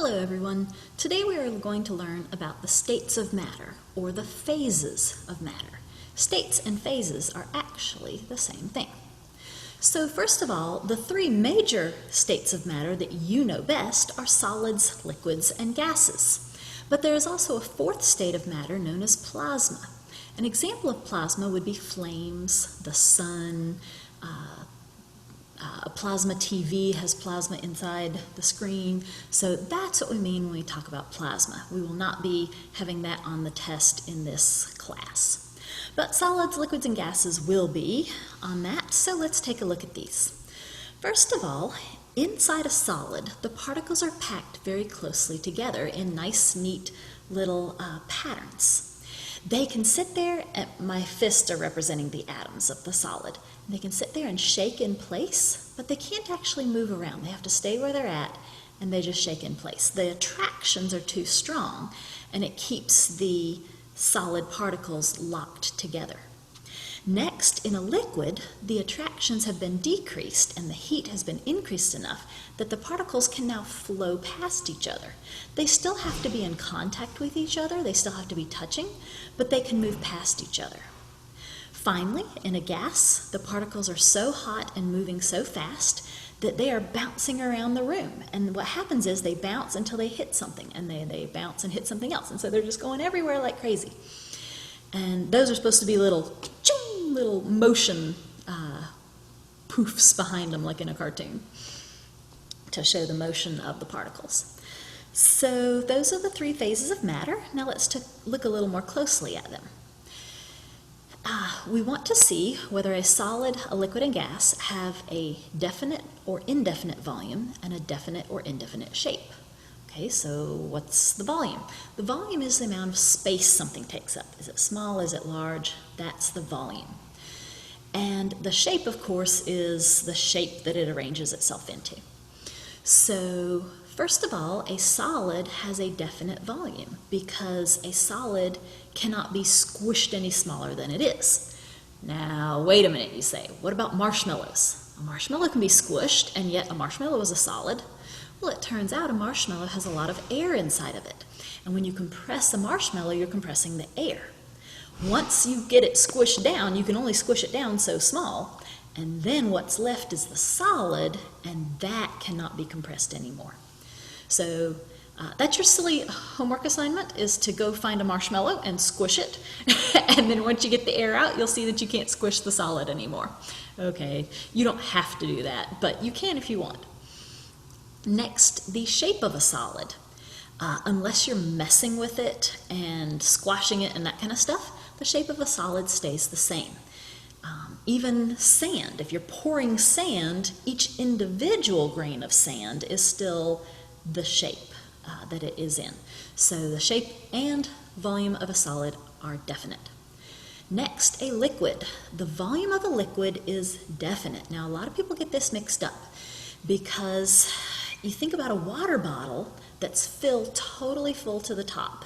Hello everyone. Today we are going to learn about the states of matter, or the phases of matter. States and phases are actually the same thing. So first of all, the three major states of matter that you know best are solids, liquids, and gases. But there is also a fourth state of matter known as plasma. An example of plasma would be flames, the sun. A plasma TV has plasma inside the screen, so that's what we mean when we talk about plasma. We will not be having that on the test in this class. But solids, liquids, and gases will be on that, so let's take a look at these. First of all, inside a solid, the particles are packed very closely together in nice, neat little patterns. They can sit there, my fists are representing the atoms of the solid. They can sit there and shake in place, but they can't actually move around. They have to stay where they're at, and they just shake in place. The attractions are too strong, and it keeps the solid particles locked together. Next, in a liquid, the attractions have been decreased and the heat has been increased enough that the particles can now flow past each other. They still have to be in contact with each other, they still have to be touching, but they can move past each other. Finally, in a gas, the particles are so hot and moving so fast that they are bouncing around the room. And what happens is they bounce until they hit something, and they bounce and hit something else. And so they're just going everywhere like crazy. And those are supposed to be little motion poofs behind them, like in a cartoon, to show the motion of the particles. So those are the three phases of matter. Now let's look a little more closely at them. We want to see whether a solid, a liquid, and gas have a definite or indefinite volume and a definite or indefinite shape. Okay, so what's the volume? The volume is the amount of space something takes up. Is it small? Is it large? That's the volume. And the shape, of course, is the shape that it arranges itself into. So first of all, a solid has a definite volume because a solid cannot be squished any smaller than it is. Now, wait a minute, you say. What about marshmallows? A marshmallow can be squished, and yet a marshmallow is a solid. Well, it turns out a marshmallow has a lot of air inside of it. And when you compress a marshmallow, you're compressing the air. Once you get it squished down, you can only squish it down so small. And then what's left is the solid, and that cannot be compressed anymore. So that's your silly homework assignment, is to go find a marshmallow and squish it. And then once you get the air out, you'll see that you can't squish the solid anymore. Okay, you don't have to do that, but you can if you want. Next, the shape of a solid. Unless you're messing with it and squashing it and that kind of stuff, the shape of a solid stays the same. Even sand, if you're pouring sand, each individual grain of sand is still the shape that it is in. So the shape and volume of a solid are definite. Next, a liquid. The volume of a liquid is definite. Now, a lot of people get this mixed up because you think about a water bottle that's filled totally full to the top.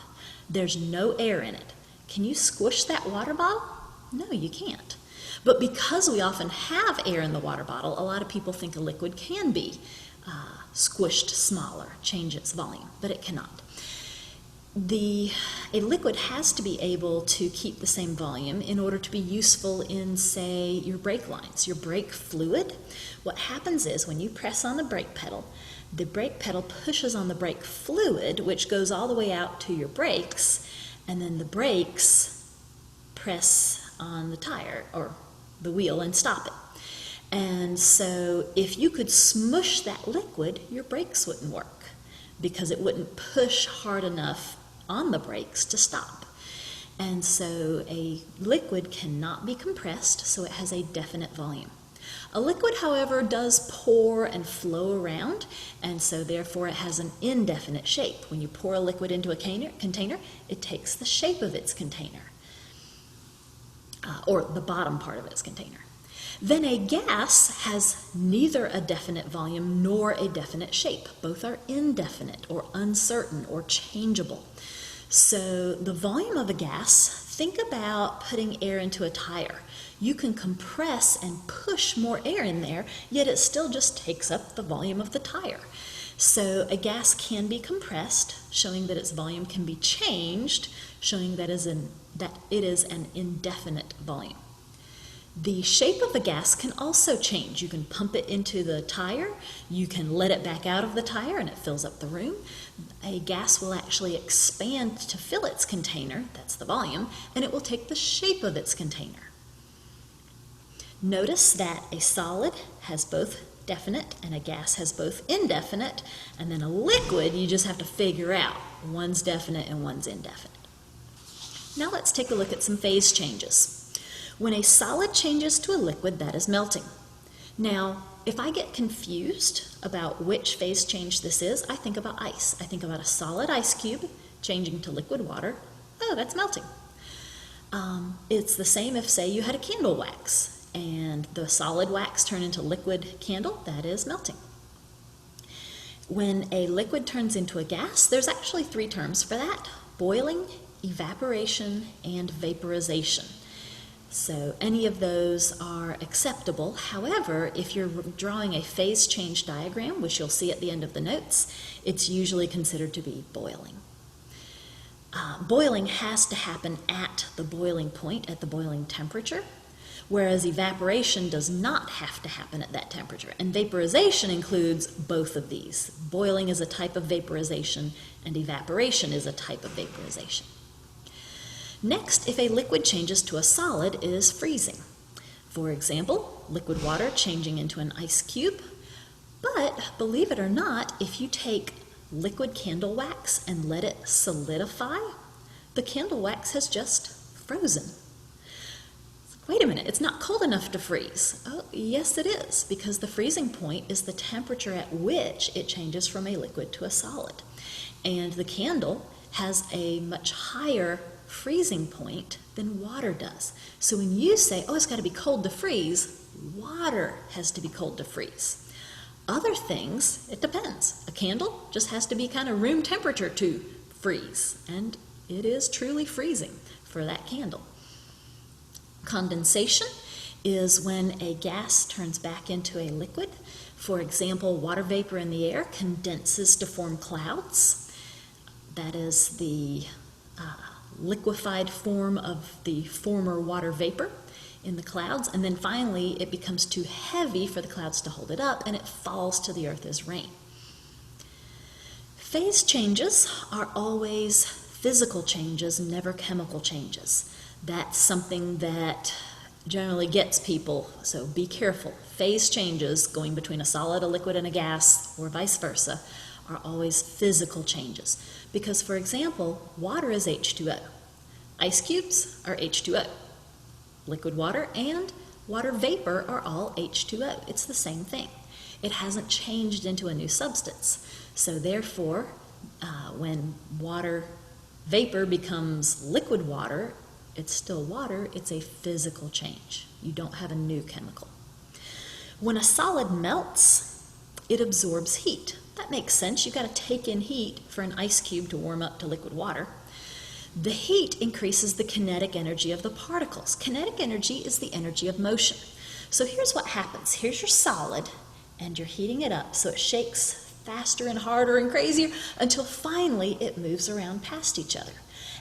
There's no air in it. Can you squish that water bottle? No, you can't. But because we often have air in the water bottle, a lot of people think a liquid can be squished smaller, change its volume, but it cannot. A liquid has to be able to keep the same volume in order to be useful in, say, your brake lines, your brake fluid. What happens is when you press on the brake pedal pushes on the brake fluid, which goes all the way out to your brakes, and then the brakes press on the tire or the wheel and stop it. And so if you could smush that liquid, your brakes wouldn't work because it wouldn't push hard enough on the brakes to stop. And so a liquid cannot be compressed, so it has a definite volume. A liquid, however, does pour and flow around, and so therefore it has an indefinite shape. When you pour a liquid into a container, it takes the shape of its container, or the bottom part of its container. Then a gas has neither a definite volume nor a definite shape. Both are indefinite or uncertain or changeable. So the volume of a gas, think about putting air into a tire. You can compress and push more air in there, yet it still just takes up the volume of the tire. So a gas can be compressed, showing that its volume can be changed, showing that it is an indefinite volume. The shape of the gas can also change. You can pump it into the tire, you can let it back out of the tire and it fills up the room. A gas will actually expand to fill its container, that's the volume, and it will take the shape of its container. Notice that a solid has both definite and a gas has both indefinite, and then a liquid you just have to figure out. One's definite and one's indefinite. Now let's take a look at some phase changes. When a solid changes to a liquid, that is melting. Now, if I get confused about which phase change this is, I think about ice. I think about a solid ice cube changing to liquid water. Oh, that's melting. It's the same if, say, you had a candle wax and the solid wax turned into liquid candle, that is melting. When a liquid turns into a gas, there's actually 3 terms for that: boiling, evaporation, and vaporization. So any of those are acceptable. However, if you're drawing a phase change diagram, which you'll see at the end of the notes, it's usually considered to be boiling. Boiling has to happen at the boiling point, at the boiling temperature, whereas evaporation does not have to happen at that temperature. And vaporization includes both of these. Boiling is a type of vaporization, and evaporation is a type of vaporization. Next, if a liquid changes to a solid, it is freezing. For example, liquid water changing into an ice cube. But believe it or not, if you take liquid candle wax and let it solidify, the candle wax has just frozen. Wait a minute, it's not cold enough to freeze. Oh, yes it is, because the freezing point is the temperature at which it changes from a liquid to a solid. And the candle has a much higher freezing point than water does. So when you say, oh, it's got to be cold to freeze, water has to be cold to freeze. Other things, it depends. A candle just has to be kind of room temperature to freeze, and it is truly freezing for that candle. Condensation is when a gas turns back into a liquid. For example, water vapor in the air condenses to form clouds. That is the liquefied form of the former water vapor in the clouds, and then finally it becomes too heavy for the clouds to hold it up and it falls to the earth as rain. Phase changes are always physical changes, never chemical changes. That's something that generally gets people, so be careful. Phase changes going between a solid, a liquid, and a gas, or vice versa, are always physical changes. Because, for example, water is H2O. Ice cubes are H2O. Liquid water and water vapor are all H2O. It's the same thing. It hasn't changed into a new substance. So therefore, when water vapor becomes liquid water, it's still water, it's a physical change. You don't have a new chemical. When a solid melts, it absorbs heat. That makes sense. You've got to take in heat for an ice cube to warm up to liquid water. The heat increases the kinetic energy of the particles. Kinetic energy is the energy of motion. So here's what happens. Here's your solid, and you're heating it up so it shakes faster and harder and crazier until finally it moves around past each other.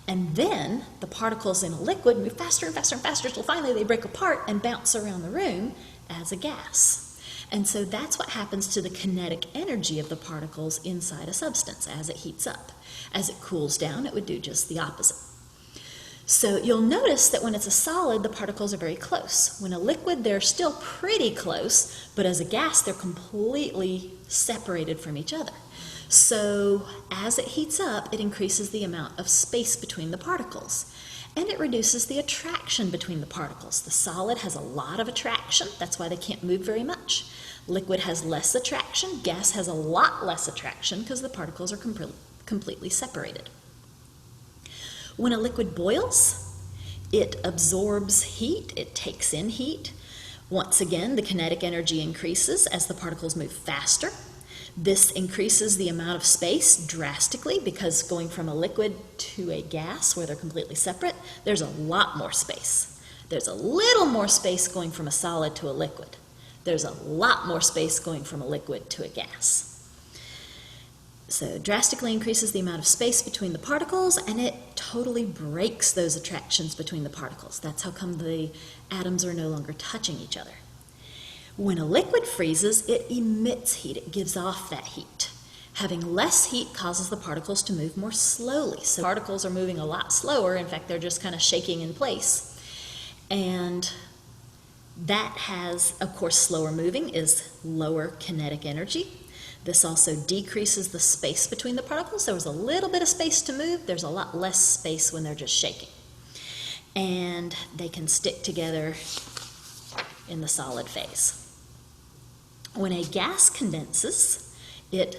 And then the particles in a liquid move faster and faster and faster until finally they break apart and bounce around the room as a gas. And so that's what happens to the kinetic energy of the particles inside a substance as it heats up. As it cools down, it would do just the opposite. So you'll notice that when it's a solid, the particles are very close. When a liquid, they're still pretty close, but as a gas, they're completely separated from each other. So as it heats up, it increases the amount of space between the particles. And it reduces the attraction between the particles. The solid has a lot of attraction, that's why they can't move very much. Liquid has less attraction, gas has a lot less attraction because the particles are completely separated. When a liquid boils, it absorbs heat, it takes in heat. Once again, the kinetic energy increases as the particles move faster. This increases the amount of space drastically because going from a liquid to a gas where they're completely separate, there's a lot more space. There's a little more space going from a solid to a liquid. There's a lot more space going from a liquid to a gas. So drastically increases the amount of space between the particles, and it totally breaks those attractions between the particles. That's how come the atoms are no longer touching each other. When a liquid freezes, it emits heat. It gives off that heat. Having less heat causes the particles to move more slowly. So particles are moving a lot slower. In fact, they're just kind of shaking in place. And that has, of course, slower moving is lower kinetic energy. This also decreases the space between the particles. There was a little bit of space to move. There's a lot less space when they're just shaking. And they can stick together in the solid phase. When a gas condenses, it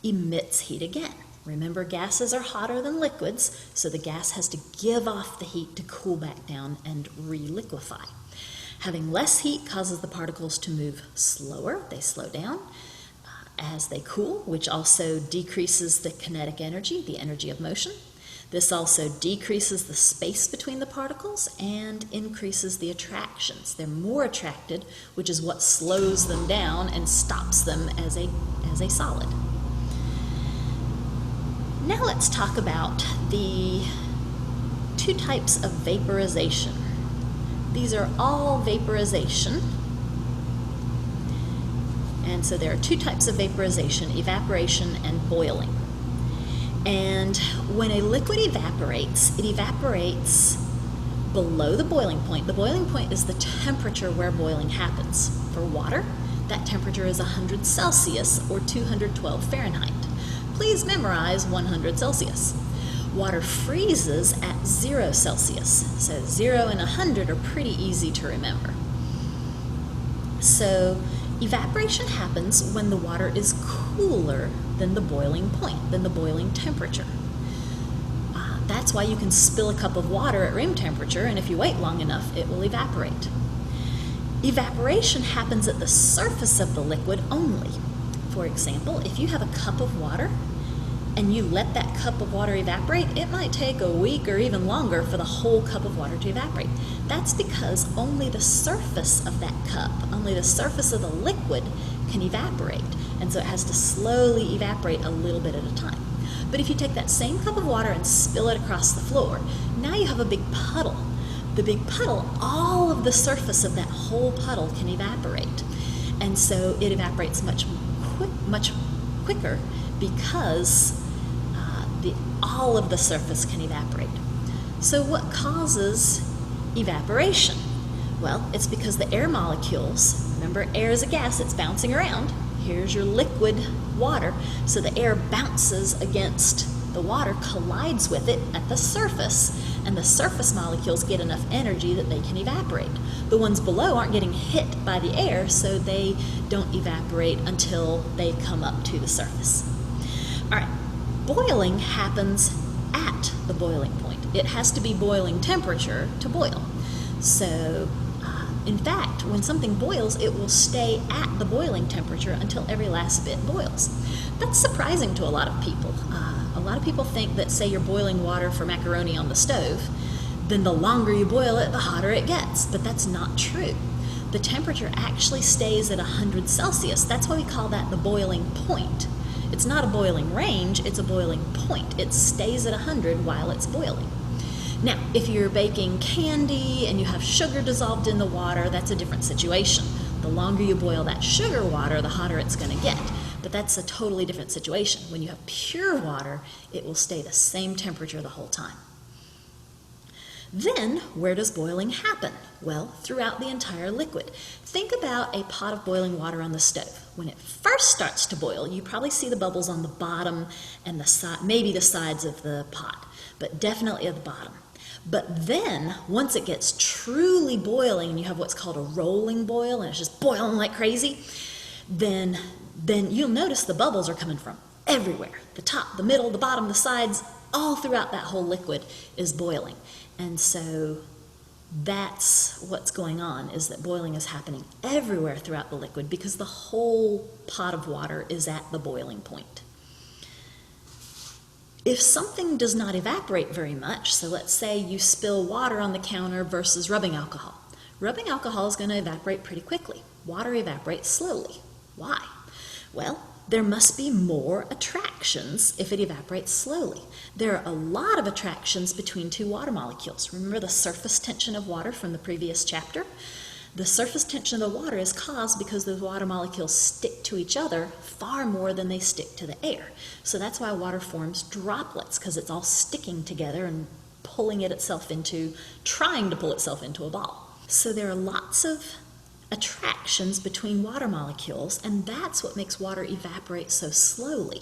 emits heat again. Remember, gases are hotter than liquids, so the gas has to give off the heat to cool back down and re-liquefy. Having less heat causes the particles to move slower. They slow down as they cool, which also decreases the kinetic energy, the energy of motion. This also decreases the space between the particles and increases the attractions. They're more attracted, which is what slows them down and stops them as a solid. Now let's talk about the two types of vaporization. These are all vaporization. And so there are two types of vaporization, evaporation and boiling. And when a liquid evaporates, it evaporates below the boiling point. The boiling point is the temperature where boiling happens. For water, that temperature is 100 Celsius or 212 Fahrenheit. Please memorize 100 Celsius. Water freezes at 0 Celsius. So 0 and 100 are pretty easy to remember. So evaporation happens when the water is cooler than the boiling point, than the boiling temperature. That's why you can spill a cup of water at room temperature, and if you wait long enough, it will evaporate. Evaporation happens at the surface of the liquid only. For example, if you have a cup of water and you let that cup of water evaporate, it might take a week or even longer for the whole cup of water to evaporate. That's because only the surface of that cup, only the surface of the liquid can evaporate. And so it has to slowly evaporate a little bit at a time. But if you take that same cup of water and spill it across the floor, now you have a big puddle. The big puddle, all of the surface of that whole puddle can evaporate. And so it evaporates much quicker because all of the surface can evaporate. So what causes evaporation? Well, it's because the air molecules, remember air is a gas, it's bouncing around. Here's your liquid water, so the air bounces against the water, collides with it at the surface, and the surface molecules get enough energy that they can evaporate. The ones below aren't getting hit by the air, so they don't evaporate until they come up to the surface. All right, boiling happens at the boiling point. It has to be boiling temperature to boil. So, in fact, when something boils, it will stay at the boiling temperature until every last bit boils. That's surprising to a lot of people. A lot of people think that, say you're boiling water for macaroni on the stove, then the longer you boil it, the hotter it gets. But that's not true. The temperature actually stays at 100 Celsius. That's why we call that the boiling point. It's not a boiling range, it's a boiling point. It stays at 100 while it's boiling. Now, if you're baking candy and you have sugar dissolved in the water, that's a different situation. The longer you boil that sugar water, the hotter it's going to get. But that's a totally different situation. When you have pure water, it will stay the same temperature the whole time. Then, where does boiling happen? Well, throughout the entire liquid. Think about a pot of boiling water on the stove. When it first starts to boil, you probably see the bubbles on the bottom and maybe the sides of the pot, but definitely at the bottom. But then, once it gets truly boiling, and you have what's called a rolling boil, and it's just boiling like crazy, then you'll notice the bubbles are coming from everywhere. The top, the middle, the bottom, the sides, all throughout that whole liquid is boiling. And so That's what's going on, is that boiling is happening everywhere throughout the liquid because the whole pot of water is at the boiling point. If something does not evaporate very much, so let's say you spill water on the counter versus rubbing alcohol. Rubbing alcohol is going to evaporate pretty quickly. Water evaporates slowly. Why? Well, there must be more attractions if it evaporates slowly. There are a lot of attractions between two water molecules. Remember the surface tension of water from the previous chapter? The surface tension of the water is caused because those water molecules stick to each other far more than they stick to the air. So that's why water forms droplets, because it's all sticking together and trying to pull itself into a ball. So there are lots of attractions between water molecules, and that's what makes water evaporate so slowly.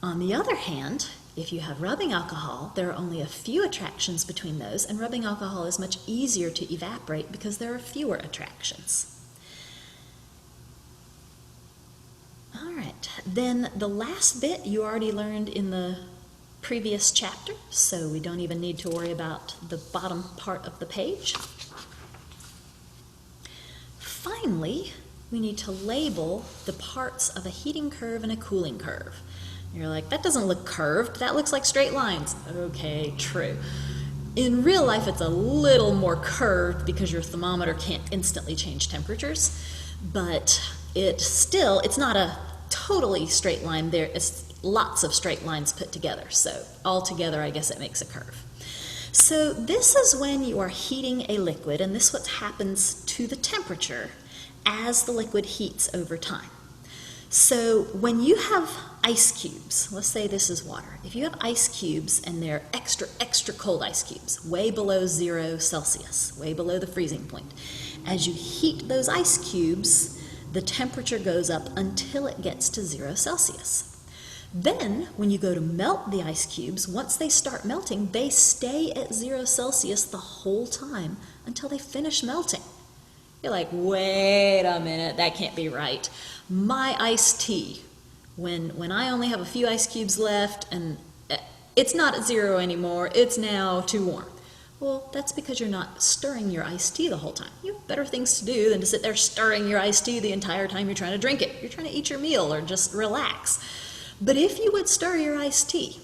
On the other hand, if you have rubbing alcohol, there are only a few attractions between those, and rubbing alcohol is much easier to evaporate because there are fewer attractions. All right, then the last bit you already learned in the previous chapter, so we don't even need to worry about the bottom part of the page. Finally, we need to label the parts of a heating curve and a cooling curve. You're like, that doesn't look curved, that looks like straight lines. Okay, true. In real life, it's a little more curved because your thermometer can't instantly change temperatures, but it's not a totally straight line. It's lots of straight lines put together, so altogether, I guess it makes a curve. So this is when you are heating a liquid, and this is what happens to the temperature as the liquid heats over time. So when you have ice cubes, let's say this is water. If you have ice cubes and they're extra cold ice cubes, way below 0 Celsius, way below the freezing point, as you heat those ice cubes, the temperature goes up until it gets to 0 Celsius. Then, when you go to melt the ice cubes, once they start melting, they stay at 0 Celsius the whole time until they finish melting. You're like, wait a minute, that can't be right. My iced tea, when I only have a few ice cubes left and it's not at 0 anymore, it's now too warm. Well, that's because you're not stirring your iced tea the whole time. You have better things to do than to sit there stirring your iced tea the entire time you're trying to drink it. You're trying to eat your meal or just relax. But if you would stir your iced tea,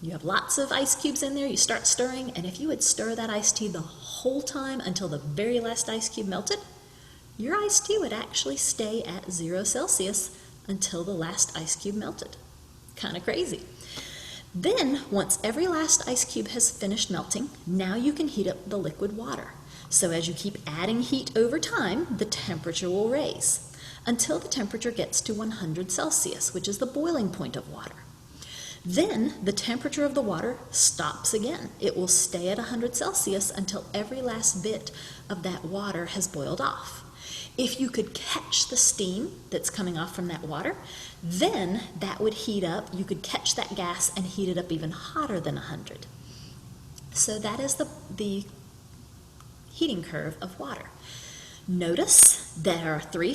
you have lots of ice cubes in there, you start stirring, and if you would stir that iced tea the whole time until the very last ice cube melted, your iced tea would actually stay at 0 Celsius until the last ice cube melted. Kind of crazy. Then, once every last ice cube has finished melting, now you can heat up the liquid water. So as you keep adding heat over time, the temperature will raise until the temperature gets to 100 Celsius, which is the boiling point of water. Then the temperature of the water stops again. It will stay at 100 Celsius until every last bit of that water has boiled off. If you could catch the steam that's coming off from that water, then that would heat up. You could catch that gas and heat it up even hotter than 100. So that is the heating curve of water. Notice there are three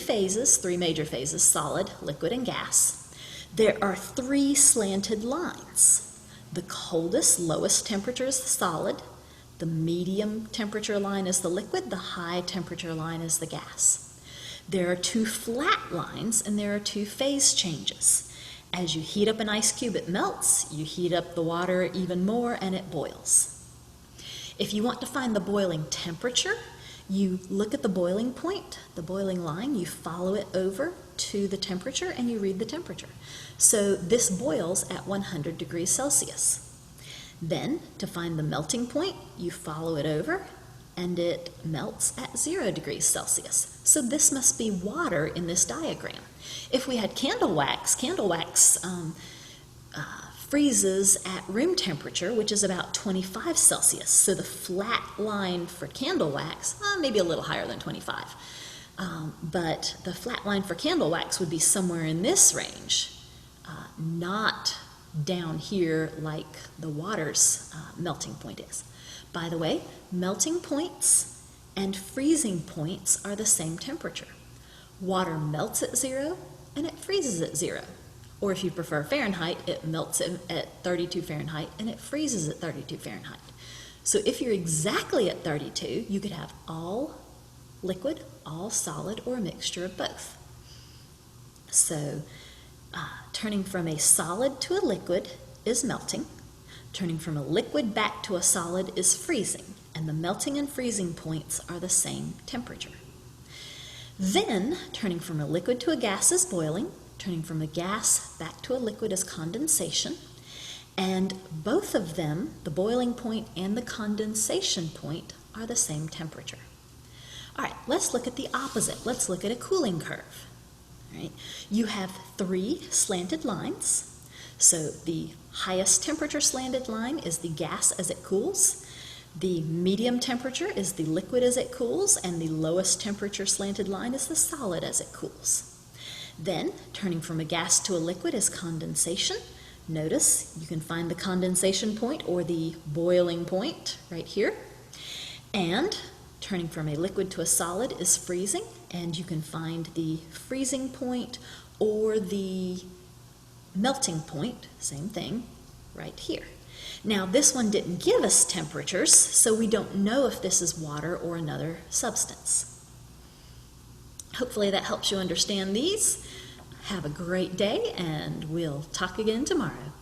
major phases, solid, liquid, and gas. There are 3 slanted lines. The coldest, lowest temperature is the solid. The medium temperature line is the liquid. The high temperature line is the gas. There are 2 flat lines, and there are 2 phase changes. As you heat up an ice cube, it melts. You heat up the water even more, and it boils. If you want to find the boiling temperature, you look at the boiling point, the boiling line, you follow it over to the temperature, and you read the temperature. So this boils at 100 degrees Celsius. Then, to find the melting point, you follow it over, and it melts at 0 degrees Celsius. So this must be water in this diagram. If we had candle wax freezes at room temperature, which is about 25 Celsius. So the flat line for candle wax, maybe a little higher than 25. But the flat line for candle wax would be somewhere in this range, not down here like the water's melting point is. By the way, melting points and freezing points are the same temperature. Water melts at 0 and it freezes at 0. Or if you prefer Fahrenheit, it melts at 32 Fahrenheit and it freezes at 32 Fahrenheit. So if you're exactly at 32, you could have all liquid, all solid, or a mixture of both. So turning from a solid to a liquid is melting. Turning from a liquid back to a solid is freezing, and the melting and freezing points are the same temperature. Then, turning from a liquid to a gas is boiling. Turning from a gas back to a liquid is condensation. And both of them, the boiling point and the condensation point, are the same temperature. All right, let's look at the opposite. Let's look at a cooling curve. All right, you have 3 slanted lines. So the highest temperature slanted line is the gas as it cools. The medium temperature is the liquid as it cools, and the lowest temperature slanted line is the solid as it cools. Then, turning from a gas to a liquid is condensation. Notice you can find the condensation point or the boiling point right here. And turning from a liquid to a solid is freezing, and you can find the freezing point or the melting point, same thing, right here. Now, this one didn't give us temperatures, so we don't know if this is water or another substance. Hopefully that helps you understand these. Have a great day, and we'll talk again tomorrow.